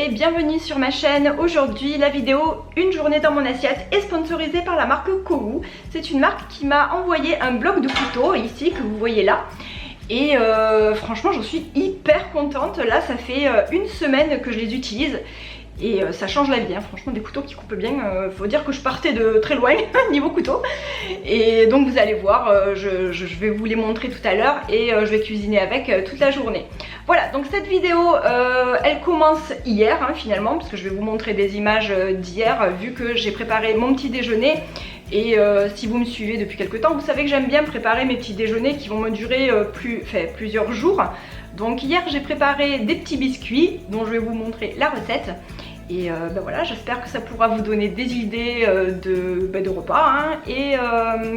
et bienvenue sur ma chaîne. Aujourd'hui la vidéo une journée dans mon assiette est sponsorisée par la marque Kowu. C'est une marque qui m'a envoyé un bloc de couteaux ici que vous voyez là. Et franchement j'en suis hyper contente. Là ça fait une semaine que je les utilise. Et ça change la vie, hein. Franchement des couteaux qui coupent bien, faut dire que je partais de très loin niveau couteau. Et donc vous allez voir, je vais vous les montrer tout à l'heure et je vais cuisiner avec toute la journée. Voilà, donc cette vidéo elle commence hier hein, finalement, parce que je vais vous montrer des images d'hier vu que j'ai préparé mon petit déjeuner. Et si vous me suivez depuis quelques temps, vous savez que j'aime bien préparer mes petits déjeuners qui vont me durer plusieurs jours. Donc hier j'ai préparé des petits biscuits dont je vais vous montrer la recette. Et ben voilà, j'espère que ça pourra vous donner des idées de repas hein, et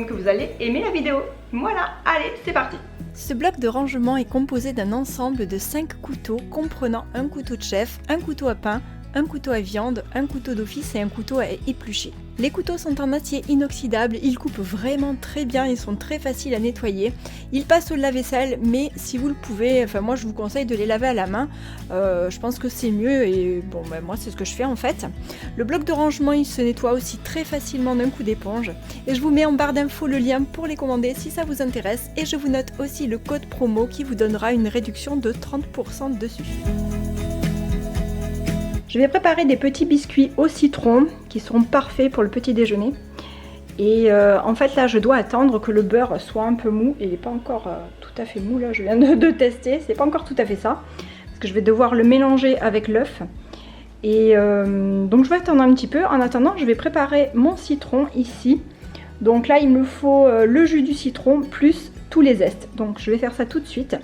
que vous allez aimer la vidéo. Voilà, allez, c'est parti. Ce bloc de rangement est composé d'un ensemble de 5 couteaux comprenant un couteau de chef, un couteau à pain, un couteau à viande, un couteau d'office et un couteau à éplucher. Les couteaux sont en acier inoxydable, ils coupent vraiment très bien, ils sont très faciles à nettoyer. Ils passent au lave-vaisselle, mais si vous le pouvez, enfin moi je vous conseille de les laver à la main. Je pense que c'est mieux et bon ben moi c'est ce que je fais en fait. Le bloc de rangement il se nettoie aussi très facilement d'un coup d'éponge. Et je vous mets en barre d'infos le lien pour les commander si ça vous intéresse. Et je vous note aussi le code promo qui vous donnera une réduction de 30% dessus. Je vais préparer des petits biscuits au citron qui seront parfaits pour le petit déjeuner. Et en fait là je dois attendre que le beurre soit un peu mou. Et il n'est pas encore tout à fait mou là, je viens de tester, c'est pas encore tout à fait ça. Parce que je vais devoir le mélanger avec l'œuf. Et donc je vais attendre un petit peu. En attendant je vais préparer mon citron ici. Donc là il me faut le jus du citron plus tous les zestes. Donc je vais faire ça tout de suite.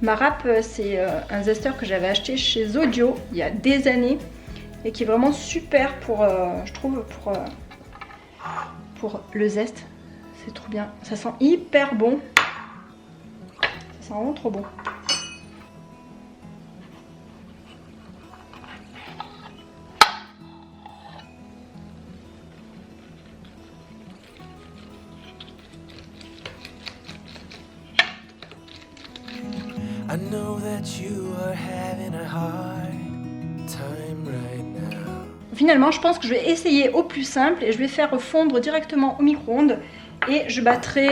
Ma râpe, c'est un zesteur que j'avais acheté chez Zodio il y a des années et qui est vraiment super pour, je trouve, pour le zeste. C'est trop bien. Ça sent hyper bon. Ça sent vraiment trop bon. I know that you are having a hard time right now. Finalement, je pense que je vais essayer au plus simple et je vais faire fondre directement au micro-ondes et je battrai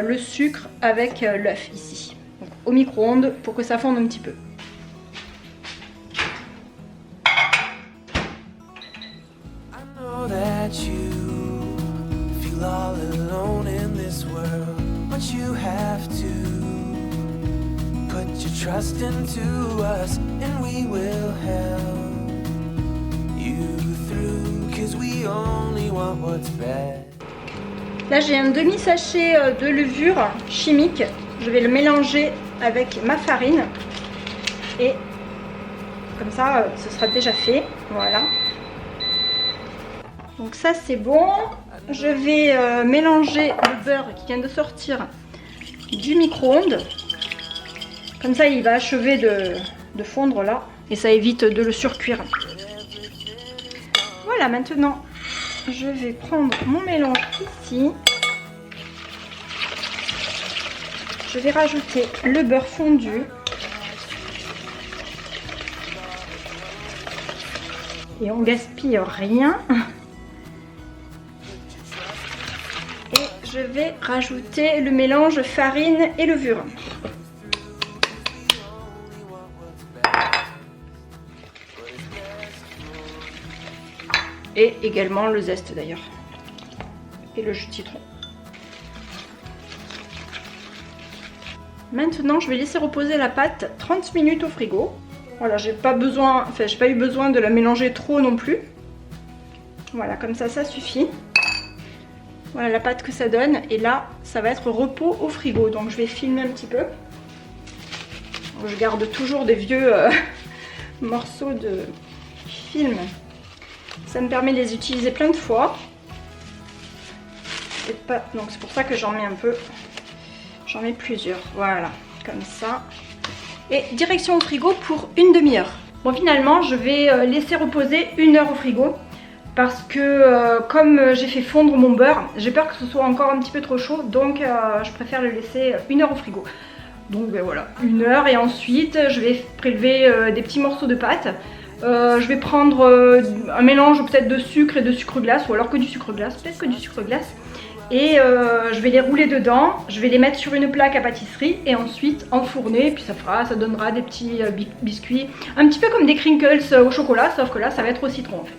le sucre avec l'œuf ici. Donc, au micro-ondes pour que ça fonde un petit peu. I know that you feel all alone in this world, but you have to put your trust into us and we will help you through, 'cause we only want what's best. Là j'ai un demi-sachet de levure chimique. Je vais le mélanger avec ma farine. Et comme ça ce sera déjà fait. Voilà. Donc ça c'est bon. Je vais mélanger le beurre qui vient de sortir du micro-ondes. Comme ça il va achever de fondre là. Et ça évite de le surcuire. Voilà, maintenant je vais prendre mon mélange ici. Je vais rajouter le beurre fondu. Et on gaspille rien. Et je vais rajouter le mélange farine et levure. Et également le zeste d'ailleurs. Et le jus de citron. Maintenant je vais laisser reposer la pâte 30 minutes au frigo. Voilà, j'ai pas eu besoin de la mélanger trop non plus. Voilà, comme ça suffit. Voilà la pâte que ça donne. Et là ça va être repos au frigo. Donc je vais filmer un petit peu. Je garde toujours des vieux morceaux de film. Ça me permet de les utiliser plein de fois. Donc c'est pour ça que j'en mets un peu. J'en mets plusieurs. Voilà, comme ça. Et direction au frigo pour une demi-heure. Bon, finalement, je vais laisser reposer 1 heure au frigo. parce que comme j'ai fait fondre mon beurre, j'ai peur que ce soit encore un petit peu trop chaud, donc je préfère le laisser 1 heure au frigo. Donc ben voilà, 1 heure, et ensuite je vais prélever des petits morceaux de pâte. Je vais prendre un mélange peut-être de sucre et de sucre glace, ou alors que du sucre glace, peut-être que du sucre glace. Et je vais les rouler dedans, je vais les mettre sur une plaque à pâtisserie et ensuite enfourner, et puis ça donnera des petits biscuits, un petit peu comme des crinkles au chocolat, sauf que là ça va être au citron en fait.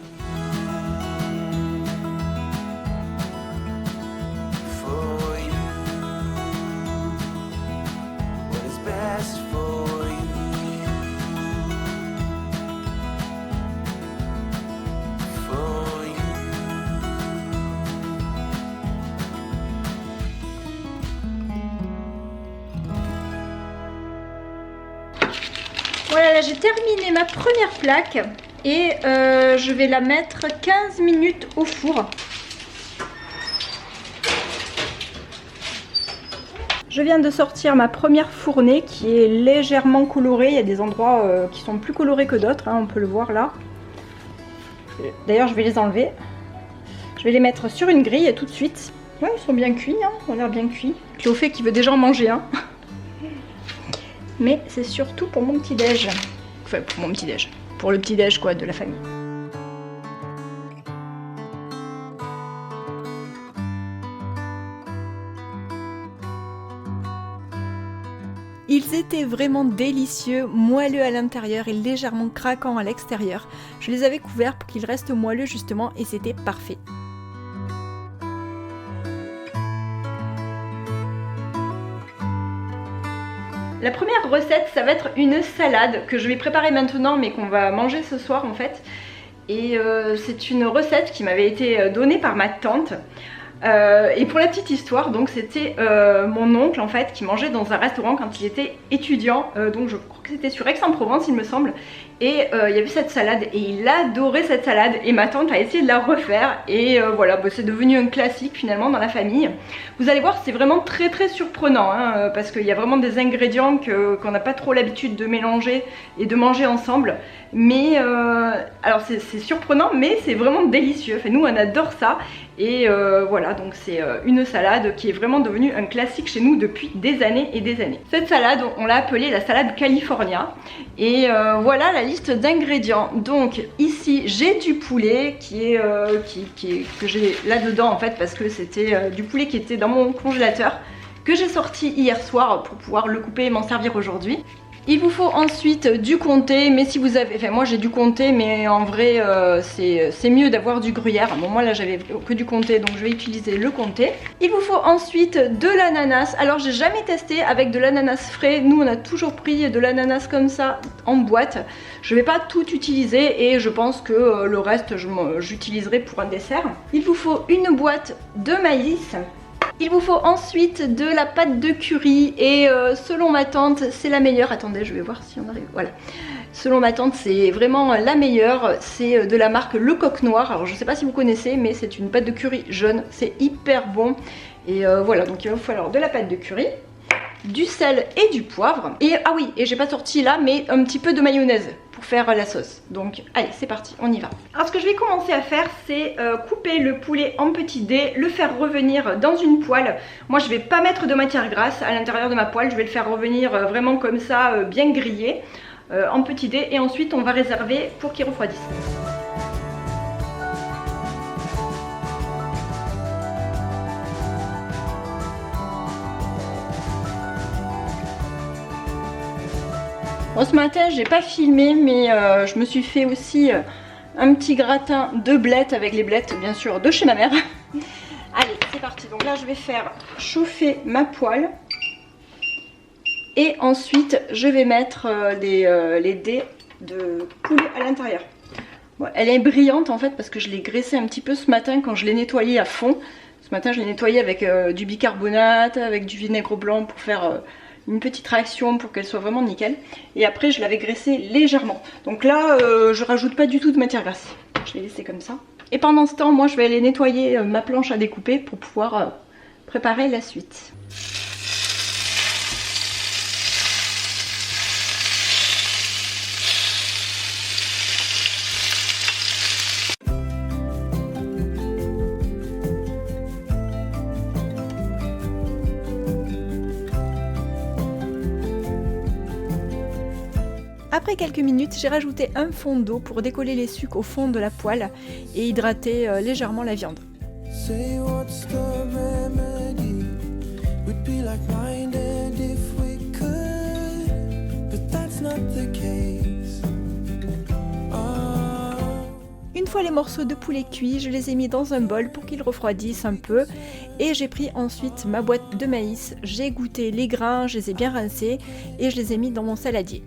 Voilà, là j'ai terminé ma première plaque et je vais la mettre 15 minutes au four. Je viens de sortir ma première fournée qui est légèrement colorée. Il y a des endroits qui sont plus colorés que d'autres, hein, on peut le voir là. D'ailleurs je vais les enlever. Je vais les mettre sur une grille tout de suite. Ouais, ils sont bien cuits, hein, ils ont l'air bien cuits. Cléophée qui veut déjà en manger un. Hein. Mais c'est surtout pour mon petit déj. Enfin pour mon petit déj. Pour le petit déj quoi de la famille. Ils étaient vraiment délicieux, moelleux à l'intérieur et légèrement craquants à l'extérieur. Je les avais couverts pour qu'ils restent moelleux justement et c'était parfait. La première recette, ça va être une salade que je vais préparer maintenant mais qu'on va manger ce soir en fait. Et c'est une recette qui m'avait été donnée par ma tante. Et pour la petite histoire, donc c'était mon oncle en fait qui mangeait dans un restaurant quand il était étudiant, donc je crois que c'était sur Aix-en-Provence il me semble, et il y avait cette salade et il adorait cette salade et ma tante a essayé de la refaire et voilà, bah, c'est devenu un classique finalement dans la famille. Vous allez voir, c'est vraiment très surprenant hein, parce qu'il y a vraiment des ingrédients qu'on n'a pas trop l'habitude de mélanger et de manger ensemble, mais alors c'est surprenant mais c'est vraiment délicieux, enfin, nous on adore ça. Et voilà, donc c'est une salade qui est vraiment devenue un classique chez nous depuis des années et des années. Cette salade, on l'a appelée la salade California. Et voilà la liste d'ingrédients. Donc ici, j'ai du poulet que j'ai là-dedans en fait parce que c'était du poulet qui était dans mon congélateur que j'ai sorti hier soir pour pouvoir le couper et m'en servir aujourd'hui. Il vous faut ensuite du comté, mais si vous avez, enfin moi j'ai du comté, mais en vrai c'est mieux d'avoir du gruyère. Bon moi là j'avais que du comté, donc je vais utiliser le comté. Il vous faut ensuite de l'ananas. Alors j'ai jamais testé avec de l'ananas frais. Nous on a toujours pris de l'ananas comme ça en boîte. Je vais pas tout utiliser et je pense que le reste j'utiliserai pour un dessert. Il vous faut une boîte de maïs. Il vous faut ensuite de la pâte de curry et selon ma tante c'est la meilleure. Attendez, je vais voir si on arrive. Voilà. Selon ma tante c'est vraiment la meilleure. C'est de la marque Le Coq Noir. Alors je sais pas si vous connaissez mais c'est une pâte de curry jaune. C'est hyper bon. Et voilà, donc il va vous falloir de la pâte de curry, du sel et du poivre. Et ah oui, et j'ai pas sorti là mais un petit peu de mayonnaise pour faire la sauce. Donc allez, c'est parti, on y va. Alors ce que je vais commencer à faire c'est couper le poulet en petits dés, le faire revenir dans une poêle. Moi je vais pas mettre de matière grasse à l'intérieur de ma poêle, je vais le faire revenir vraiment comme ça, bien grillé en petits dés, et ensuite on va réserver pour qu'il refroidisse. Bon, ce matin j'ai pas filmé mais je me suis fait aussi un petit gratin de blettes avec les blettes bien sûr de chez ma mère. Allez c'est parti, donc là je vais faire chauffer ma poêle et ensuite je vais mettre les dés de poulet à l'intérieur. Bon, elle est brillante en fait parce que je l'ai graissée un petit peu ce matin quand je l'ai nettoyée à fond. Ce matin je l'ai nettoyée avec du bicarbonate, avec du vinaigre blanc pour faire une petite réaction pour qu'elle soit vraiment nickel. Et après je l'avais graissée légèrement. Donc là je rajoute pas du tout de matière grasse. Je l'ai laissé comme ça. Et pendant ce temps moi je vais aller nettoyer ma planche à découper pour pouvoir préparer la suite. Après quelques minutes, j'ai rajouté un fond d'eau pour décoller les sucs au fond de la poêle et hydrater légèrement la viande. Say what's the remedy? We'd be like-minded if we could, but that's not the case. Une fois les morceaux de poulet cuits, je les ai mis dans un bol pour qu'ils refroidissent un peu et j'ai pris ensuite ma boîte de maïs, j'ai égoutter les grains, je les ai bien rincés et je les ai mis dans mon saladier.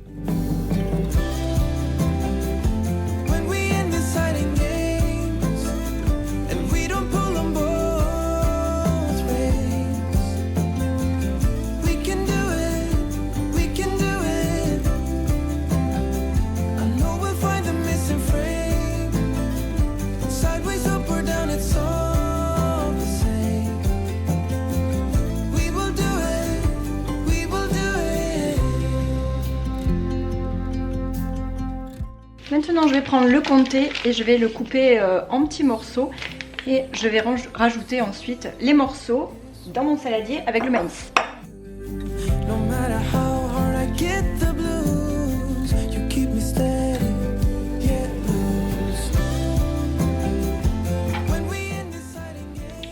Maintenant je vais prendre le comté et je vais le couper en petits morceaux et je vais rajouter ensuite les morceaux dans mon saladier avec le maïs.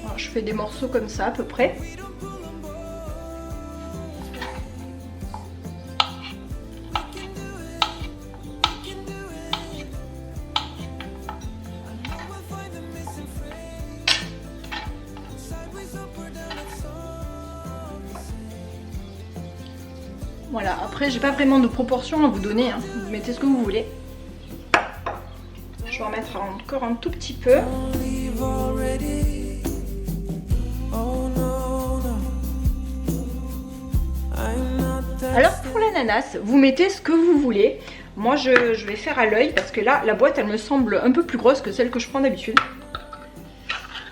Alors, je fais des morceaux comme ça à peu près. Voilà, après j'ai pas vraiment de proportion à vous donner, hein. Vous mettez ce que vous voulez. Je vais en mettre encore un tout petit peu. Alors pour l'ananas, vous mettez ce que vous voulez. Moi je vais faire à l'œil parce que là la boîte elle me semble un peu plus grosse que celle que je prends d'habitude.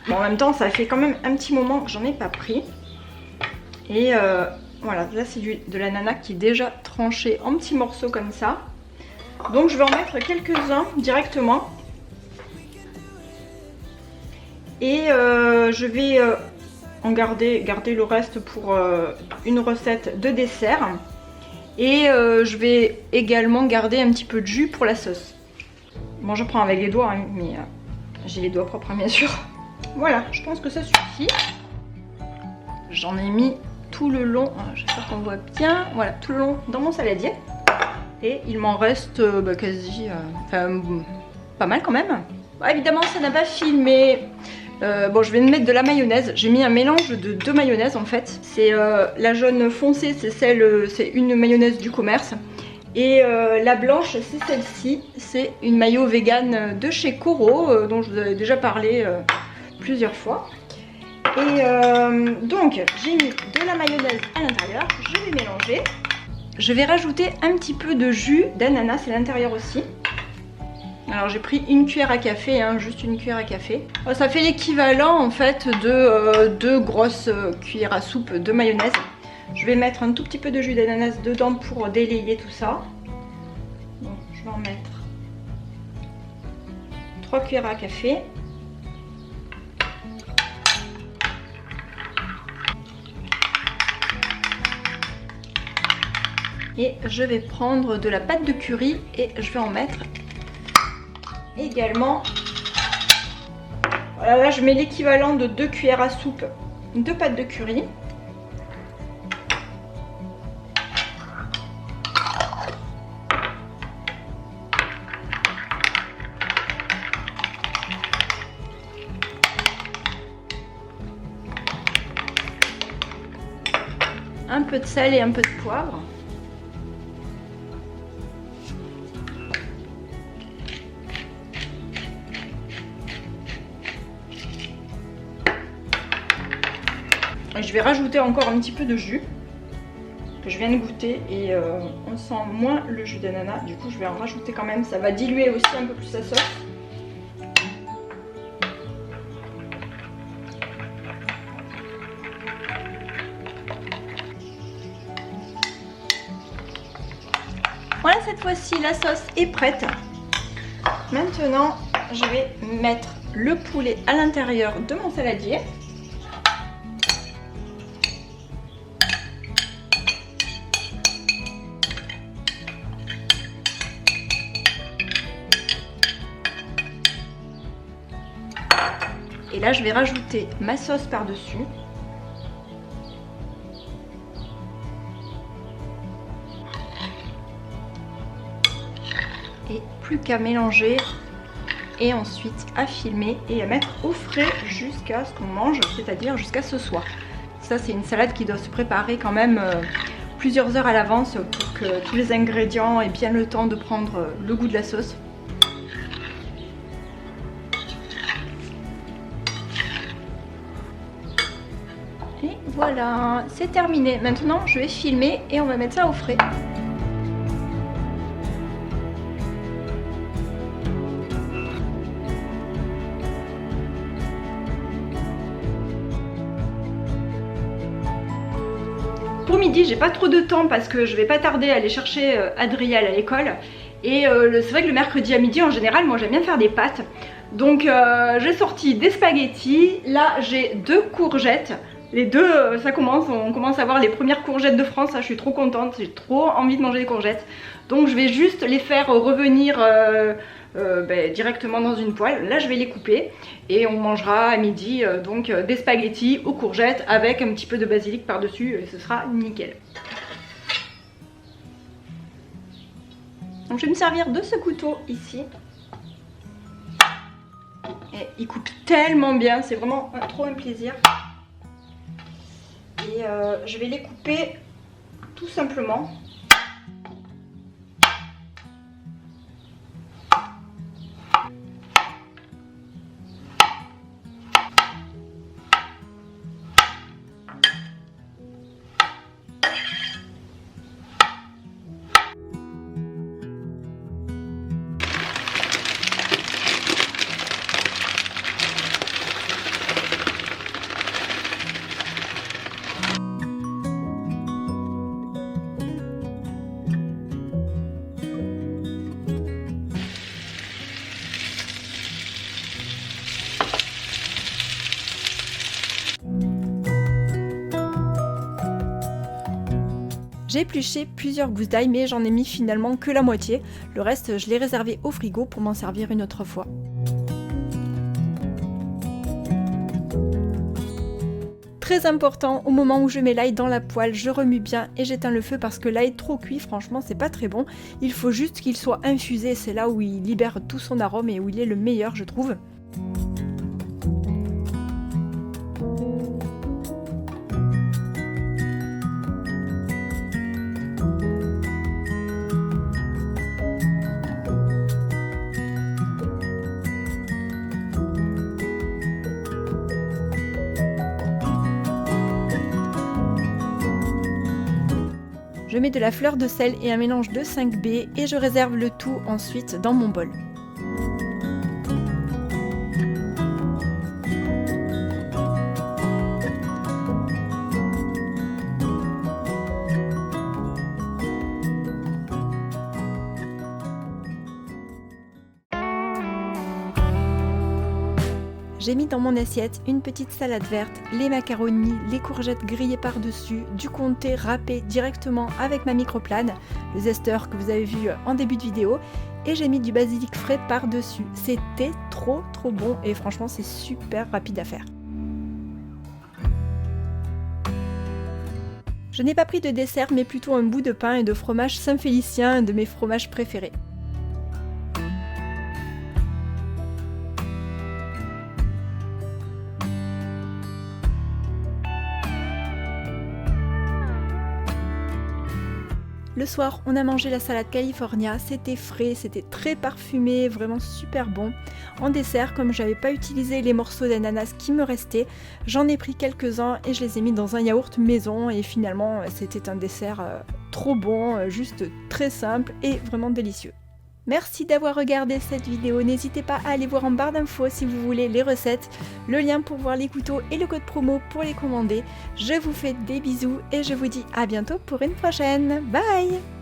Bon, en même temps ça fait quand même un petit moment que j'en ai pas pris. Et voilà, là c'est de l'ananas qui est déjà tranché en petits morceaux comme ça. Donc je vais en mettre quelques-uns directement. Et je vais en garder le reste pour une recette de dessert. Et je vais également garder un petit peu de jus pour la sauce. Bon, je prends avec les doigts, hein, mais j'ai les doigts propres, hein, bien sûr. Voilà, je pense que ça suffit. J'en ai mis tout le long, j'espère qu'on voit bien, voilà, tout le long dans mon saladier. Et il m'en reste quasi, pas mal quand même. Bon, évidemment ça n'a pas filmé. Bon, je vais mettre de la mayonnaise. J'ai mis un mélange de deux mayonnaises en fait. C'est la jaune foncée, c'est une mayonnaise du commerce. Et la blanche, c'est celle-ci. C'est une mayo vegan de chez Coro, dont je vous avais déjà parlé plusieurs fois. Et donc j'ai mis de la mayonnaise à l'intérieur, je vais mélanger. Je vais rajouter un petit peu de jus d'ananas à l'intérieur aussi. Alors j'ai pris une cuillère à café, hein, juste une cuillère à café. Ça fait l'équivalent en fait de deux grosses cuillères à soupe de mayonnaise. Je vais mettre un tout petit peu de jus d'ananas dedans pour délayer tout ça. Donc je vais en mettre 3 cuillères à café. Et je vais prendre de la pâte de curry et je vais en mettre également. Voilà, là je mets l'équivalent de 2 cuillères à soupe de pâte de curry. Un peu de sel et un peu de poivre. Je vais rajouter encore un petit peu de jus que je viens de goûter et on sent moins le jus d'ananas. Du coup je vais en rajouter quand même, ça va diluer aussi un peu plus la sauce. Voilà, cette fois-ci la sauce est prête. Maintenant je vais mettre le poulet à l'intérieur de mon saladier. Et là je vais rajouter ma sauce par-dessus. Et plus qu'à mélanger et ensuite à filmer et à mettre au frais jusqu'à ce qu'on mange, c'est-à-dire jusqu'à ce soir. Ça c'est une salade qui doit se préparer quand même plusieurs heures à l'avance pour que tous les ingrédients aient bien le temps de prendre le goût de la sauce. Et voilà, c'est terminé. Maintenant je vais filmer et on va mettre ça au frais. Pour midi, j'ai pas trop de temps parce que je vais pas tarder à aller chercher Adriel à l'école. Et c'est vrai que le mercredi à midi, en général, moi j'aime bien faire des pâtes. Donc j'ai sorti des spaghettis. Là, j'ai 2 courgettes. Les deux, on commence à voir les premières courgettes de France. Ça, je suis trop contente. J'ai trop envie de manger des courgettes. Donc je vais juste les faire revenir directement dans une poêle. Là je vais les couper et on mangera à midi donc des spaghettis aux courgettes avec un petit peu de basilic par dessus et ce sera nickel. Donc je vais me servir de ce couteau ici. Et il coupe tellement bien, c'est vraiment trop un plaisir. Et je vais les couper tout simplement. J'ai épluché plusieurs gousses d'ail mais j'en ai mis finalement que la moitié. Le reste je l'ai réservé au frigo pour m'en servir une autre fois. Très important, au moment où je mets l'ail dans la poêle, je remue bien et j'éteins le feu parce que l'ail trop cuit, franchement c'est pas très bon. Il faut juste qu'il soit infusé, c'est là où il libère tout son arôme et où il est le meilleur je trouve. Je mets de la fleur de sel et un mélange de 5B et je réserve le tout ensuite dans mon bol. J'ai mis dans mon assiette une petite salade verte, les macaronis, les courgettes grillées par-dessus, du comté râpé directement avec ma microplane, le zesteur que vous avez vu en début de vidéo, et j'ai mis du basilic frais par-dessus. C'était trop bon et franchement c'est super rapide à faire. Je n'ai pas pris de dessert mais plutôt un bout de pain et de fromage Saint-Félicien, un de mes fromages préférés. Le soir, on a mangé la salade California, c'était frais, c'était très parfumé, vraiment super bon. En dessert, comme j'avais pas utilisé les morceaux d'ananas qui me restaient, j'en ai pris quelques-uns et je les ai mis dans un yaourt maison et finalement c'était un dessert trop bon, juste très simple et vraiment délicieux. Merci d'avoir regardé cette vidéo, n'hésitez pas à aller voir en barre d'infos si vous voulez les recettes, le lien pour voir les couteaux et le code promo pour les commander. Je vous fais des bisous et je vous dis à bientôt pour une prochaine. Bye!